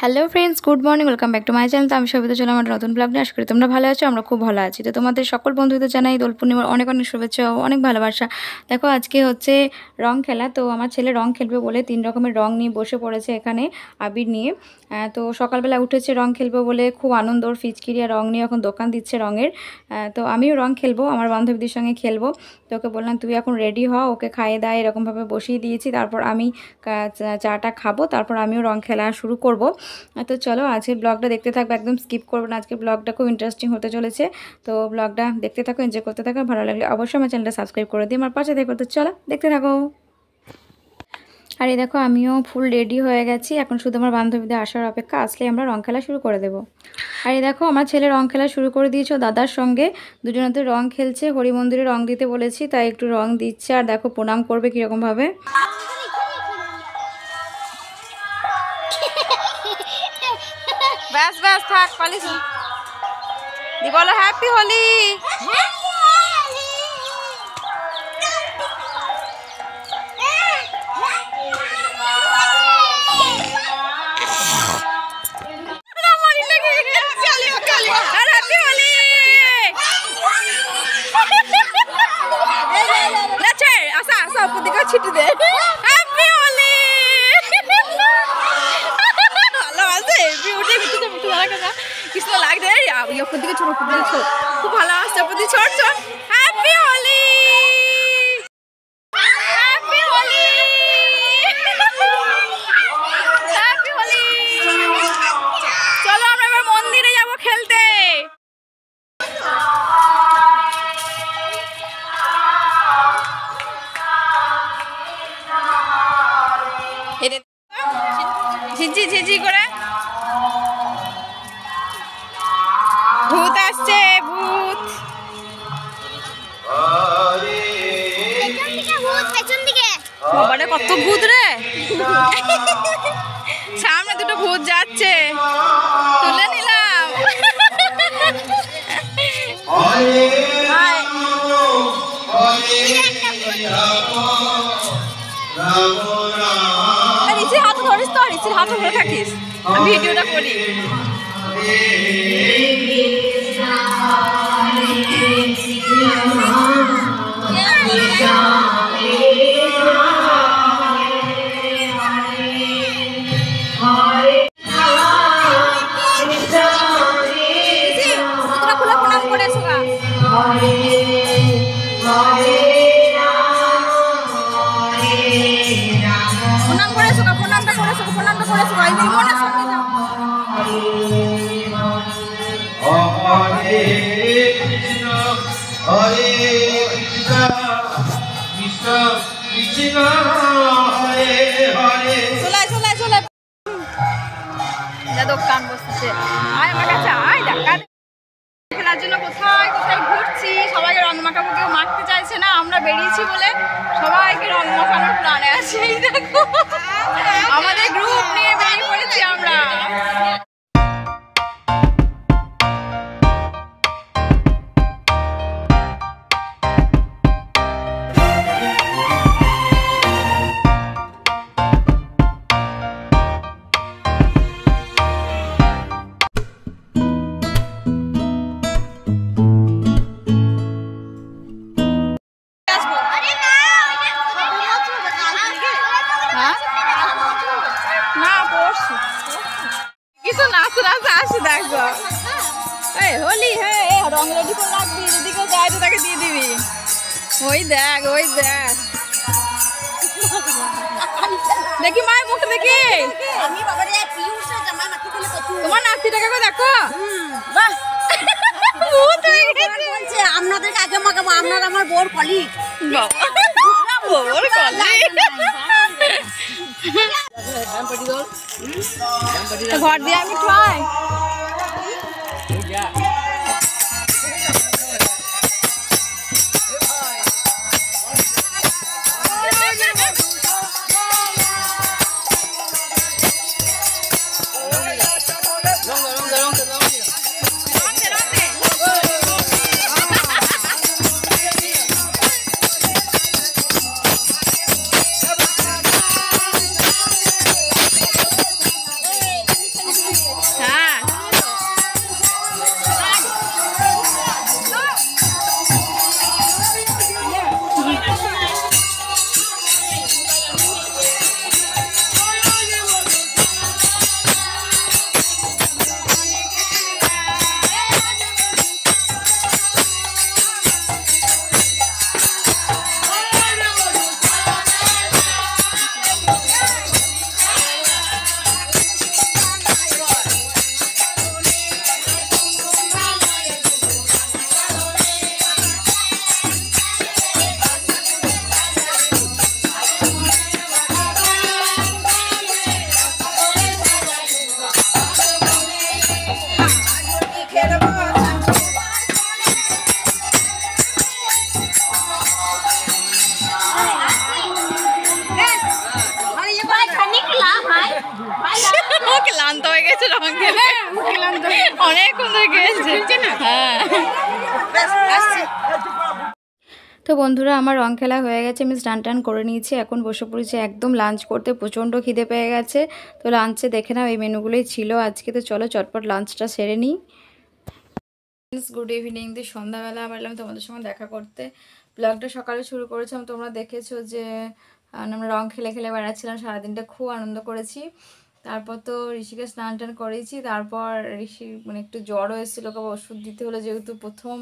Hello friends, good morning, welcome back to my channel. তো আমি সবিতা চলে আমার নতুন ব্লগ নিয়ে আশা করি তোমরা ভালো আছো। আমরা খুব ভালো আছি। তো তোমাদের সকল বন্ধুদের জানাই দোল পূর্ণিমার অনেক অনেক শুভেচ্ছা ও অনেক ভালোবাসা। দেখো আজকে হচ্ছে রং খেলা। তো আমার ছেলে রং খেলবে বলে 3 রকমের রং নিয়ে বসে পড়েছে এখানে, আবির নিয়ে। তো সকালবেলা উঠেছে রং খেলবে বলে, খুব আনন্দ। ওর ফিচকিরি আর রং নিয়ে এখন দোকান দিচ্ছে রঙের। তো আমিও রং খেলবো, আমার বান্ধবীদের সঙ্গে খেলবো। তো ওকে বললাম তুই এখন রেডি হ, ওকে খাইয়ে দায় এরকমভাবে বসিয়ে দিয়েছি। তারপর আমি চাটা খাবো, তারপর আমিও রং খেলা শুরু করব। তো চলো আজকের ব্লগটা দেখতে থাকবে, একদম স্কিপ করবে না। আজকের ব্লগটা খুব ইন্টারেস্টিং হতে চলেছে। তো ব্লগটা দেখতে থাকো, এনজয় করতে থাকো। ভালো লাগলে অবশ্যই আমার চ্যানেলটা সাবস্ক্রাইব করে দিই, আমার পাশে দেখো। তো চলো দেখতে থাকো। আর এই দেখো আমিও ফুল রেডি হয়ে গেছি, এখন শুধু আমার বান্ধবীদের আসার অপেক্ষা, আসলে আমরা রং খেলা শুরু করে দেবো। আর এই দেখো আমার ছেলে রং খেলা শুরু করে দিয়েছে দাদার সঙ্গে, দুজনেতে রং খেলছে। হরি মন্দিরে রং দিতে বলেছি, তাই একটু রং দিচ্ছে। আর দেখো প্রণাম করবে কীরকমভাবে। ব্যাস ব্যাস থাক, পালিস দি, বলো হ্যাপি হোলি। ছিটে দে, হ্যাপি হোলি। ভালো আছে, কিছু লাগবে ওপর দিকে ছোট, খুব ভালো আসছে ওপর দিকে ছোট ছোট। Happy Holi, happy Holi, happy Holi. চলো আমরা এবার মন্দিরে যাবো খেলতে। ঝিঝি ঝিঝি করে ভূত আসছে, ভূত। বাবারে কত ভূত রে, সামনে দুটো ভূত যাচ্ছে, তুলে নিলাম। ঋষির হাত ধরিস তো, ঋষির হাত ধরে থাকিস, ভিডিওটা করি। খোলা প্রণাম করে এসো। প্রণাম করে এসো, প্রণামটা করে এসো, প্রণামটা করে এসো। এই মনে সঙ্গে যাও। হরে কৃষ্ণ হরে কৃষ্ণ কৃষ্ণ কৃষ্ণ হরে হরে। চলে চলে চলে, দোকান বসছে। আয় আমার কাছে আয়, দেখা খেলার জন্য কোথায় কোথায় ঘুরছি। সবাইকে রং মাখাবো, কেউ মাখতে চাইছে না। আমরা বেরিয়েছি বলে সবাইকে রং মাখানোর প্ল্যানে আছে। এই দেখো আমাদের গ্রুপ নিয়ে বেরিয়ে পড়েছি আমরা। কিছু নাচ নাচ আসে দেখো। এই হোলি, হ্যাঁ রং রেডি করে রাখবি, যদি কেউ যায় তো তাকে দিয়ে দিবি। ওই দেখ, ওই দেখ, দেখি মায়ের মুখ দেখি। তোমার নাতিটাকে দেখো, আপনাদেরকে আগে মাখাবো, আপনার আমার বোর কলিগ। ঘর দিয়ে আমি খাই। ক্লান্ত হয়ে গেছে রং খেলে, অনেকক্ষণ ধরে খেলছে না। হ্যাঁ তো বন্ধুরা, আমার রং খেলা হয়ে গেছে, আমি স্নান টান করে নিয়েছি, এখন বসে পড়েছি একদম লাঞ্চ করতে। প্রচণ্ড খিদে পেয়ে গেছে, তো লাঞ্চে দেখে নাও এই মেনুগুলোই ছিল আজকে। তো চলো চটপট লাঞ্চটা সেরে নিই। Good evening. দিয়ে সন্ধ্যাবেলা আবার এলাম তোমাদের সঙ্গে দেখা করতে। ব্লগটা সকালে শুরু করেছিলাম, তোমরা দেখেছো যে আমরা রং খেলে খেলে বেড়াচ্ছিলাম, সারাদিনটা খুব আনন্দ করেছি। তারপর তো ঋষিকে স্নান টান করেছি, তারপর ঋষি মানে একটু জ্বরও এসেছিলো, ওকে ওষুধ দিতে হলো, যেহেতু প্রথম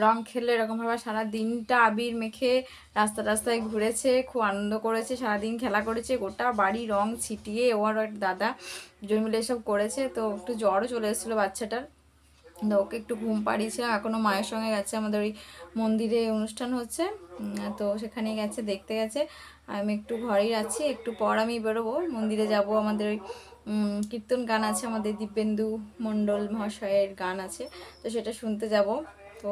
রং খেলে এরকমভাবে সারা দিনটা আবির মেখে রাস্তায় ঘুরেছে, খুব আনন্দ করেছে, সারাদিন খেলা করেছে, গোটা বাড়ি রং ছিটিয়ে ও আর একটা দাদা দুজন মিলে এসব করেছে। তো একটু জ্বরও চলে এসেছিলো বাচ্চাটার, তো ওকে একটু ঘুম পাড়িয়েছিলাম। এখনও মায়ের সঙ্গে গেছে, আমাদের ওই মন্দিরে অনুষ্ঠান হচ্ছে, তো সেখানে গেছে, দেখতে গেছে। আমি একটু ঘরেই আছি, একটু পর আমি বেরোবো, মন্দিরে যাব। আমাদের ওই কীর্তন গান আছে, আমাদের দীপেন্দু মণ্ডল মহাশয়ের গান আছে, তো সেটা শুনতে যাব। তো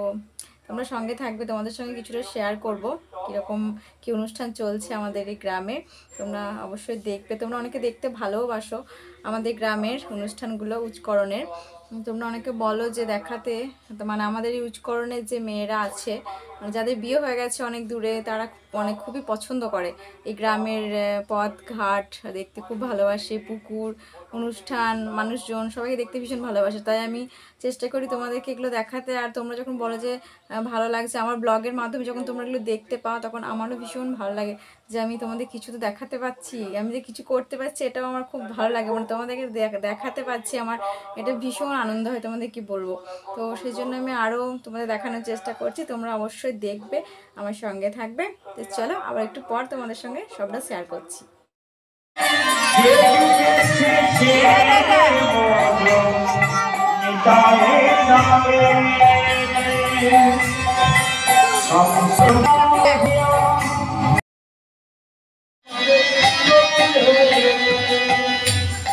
তোমরা সঙ্গে থাকবে, তোমাদের সঙ্গে কিছুটা শেয়ার করব কীরকম কী অনুষ্ঠান চলছে আমাদের এই গ্রামে। তোমরা অবশ্যই দেখবে, তোমরা অনেকে দেখতে ভালোবাসো আমাদের গ্রামের অনুষ্ঠানগুলো উচ্চকরণের। তোমরা অনেকে বলো যে দেখাতে, মানে আমাদের এই উচ্চকরণের যে মেয়েরা আছে, যাদের বিয়ে হয়ে গেছে অনেক দূরে, তারা খুবই পছন্দ করে এই গ্রামের পথ ঘাট দেখতে, খুব ভালোবাসে, পুকুর অনুষ্ঠান মানুষজন সবাইকে দেখতে ভীষণ ভালোবাসে। তাই আমি চেষ্টা করি তোমাদেরকে এগুলো দেখাতে। আর তোমরা যখন বলো যে ভালো লাগছে আমার ব্লগের মাধ্যমে, যখন তোমরা এগুলো দেখতে পাও, তখন আমারও ভীষণ ভালো লাগে যে আমি তোমাদের কিছু তো দেখাতে পারছি, আমি যে কিছু করতে পারছি, এটাও আমার খুব ভালো লাগে। মানে তোমাদেরকে দেখাতে পারছি, আমার এটা ভীষণ আনন্দ হয়, তোমাদের কি বলবো। তো সেই জন্য আমি আরও তোমাদের দেখানোর চেষ্টা করছি, তোমরা অবশ্যই দেখবে, আমার সঙ্গে থাকবে। তো চলো আবার একটু পর তোমাদের সঙ্গে সবটা শেয়ার করছি।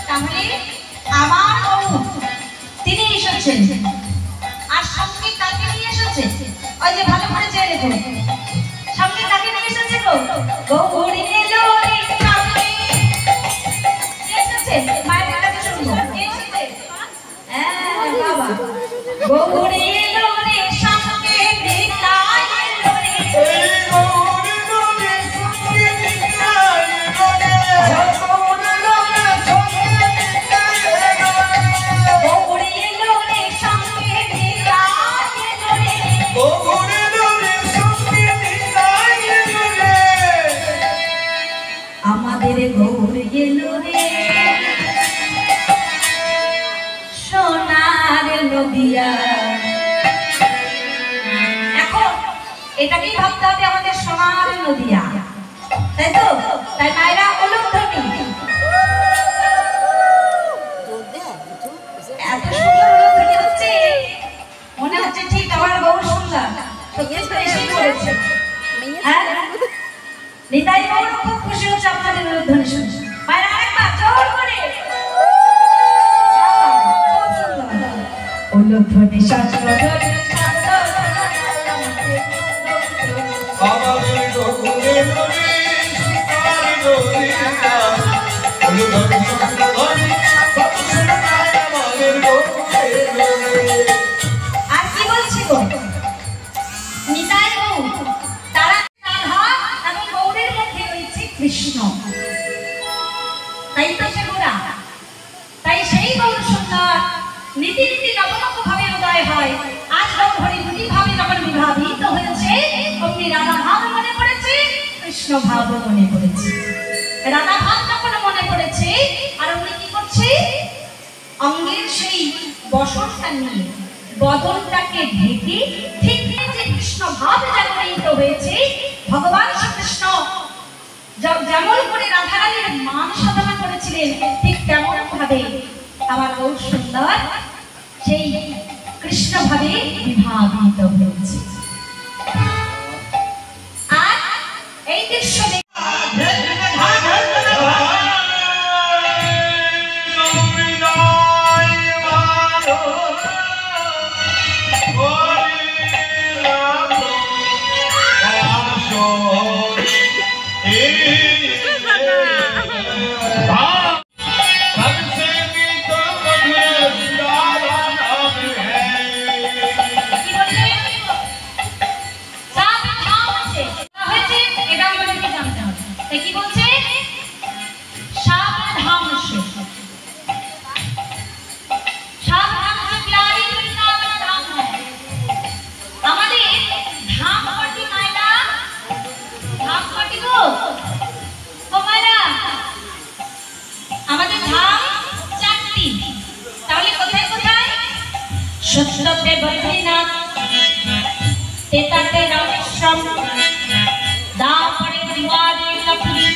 তাহলে আমার বউ তিনি এসেছেন, আর সঙ্গে কাকে নিয়ে এসেছে, ওই যে ভালো করে চেয়ে দেখো, সঙ্গে কাকে নিয়ে এসেছে গো, গৌরী এলো রে সামনে এসেছে, মায়ের কাছে শুনবো এসেছে। হ্যাঁ বাবা, গৌরী এলো রে সামনে নিতাই এলো রে, আমাদের গৌর গেল রে সোনার নদিয়া। এখন এটাকেই ভাবতে হবে আমাদের সোনার নদিয়া, তাই তো? তাই মায়েরা অলুধ্বনি, এত সুন্দর অলুধ্বনি হচ্ছে, মনে হচ্ছে ঠিক আমার গৌর সুন্দর এসেই পড়েছে। হ্যাঁ, নিতাই গৌর খুব খুশি হচ্ছে আপনাদের অলুধ্বনি শুনে। মায়েরা আরেকবার জোর করে অলুধ্বনি শাস্ত্র আর কি বলছি গো, নিতাই গৌর তারা রাধা এবং গৌরের মধ্যে রয়েছে কৃষ্ণ, তাই তো সে গোরা। তাই সেই গৌর সুন্দর নীতি নীতি নবনব ভাবে উদয় হয়। আজ গৌরী দুটি ভাবে যখন বিভাবিত হয়েছে, অমনি রাধা ভাব মনে পড়েছে, কৃষ্ণ ভাব মনে পড়েছে। রাধা ভাব যখন মনে পড়েছে, আর অমনি কি করছে, অঙ্গের সেই বসনটা নিয়ে বদনটাকে ঢেকে ঠিক যে কৃষ্ণ ভাব জাগরিত হয়েছে, ভগবান শ্রীকৃষ্ণ যেমন করে রাধারানীর মান সাধনা করেছিলেন, ঠিক তেমন ভাবে আমার গৌর সুন্দর সেই কৃষ্ণ ভাবে বিভাবিত হয়েছে। আর এই দৃশ্য सबसे भी तो সত্যতে বদ্রীনাথ, তেতাতে রামেশ্বর, দাপরে দিওয়ারি কাপুরি।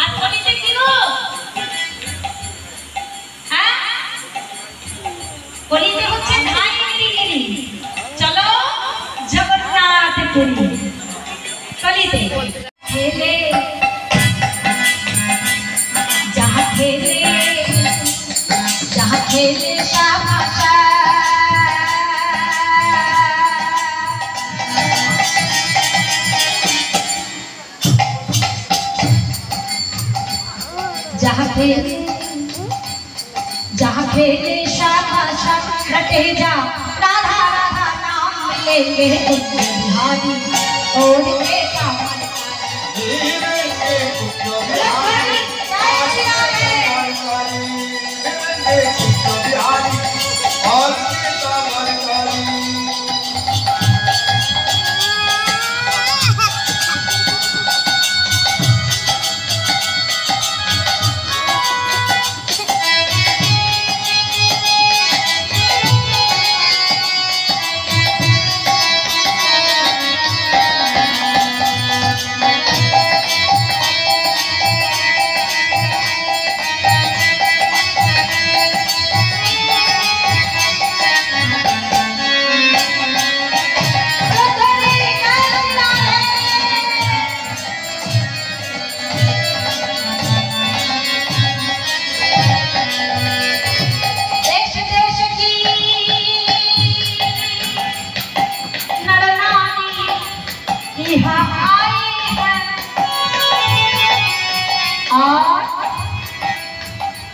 আর কলিতে কি গো? হ্যাঁ, কলিতে হচ্ছে ধাই গিরি। চলো জগন্নাথ পুরী। কলিতে খেলে যাহা খেলে, যাহা খেলে সাভাষা, যাহা খেলে, যাহা খেলে সাভাষা, रटे जा राधा राधा नाम लेंगे बिहारी और के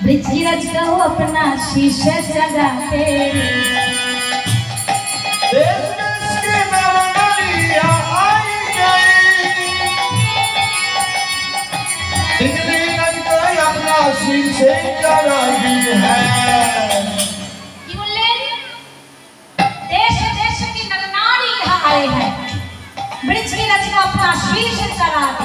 ब्रिजरज को अपना शीशे जगाते, देश देश के नरनारियां आई गई, ब्रिजरज को अपना शीशे जगाती है। कि बोले देश देश की नरनारी यहाँ आए हैं, ब्रिजरज को अपना शीशे जगाते।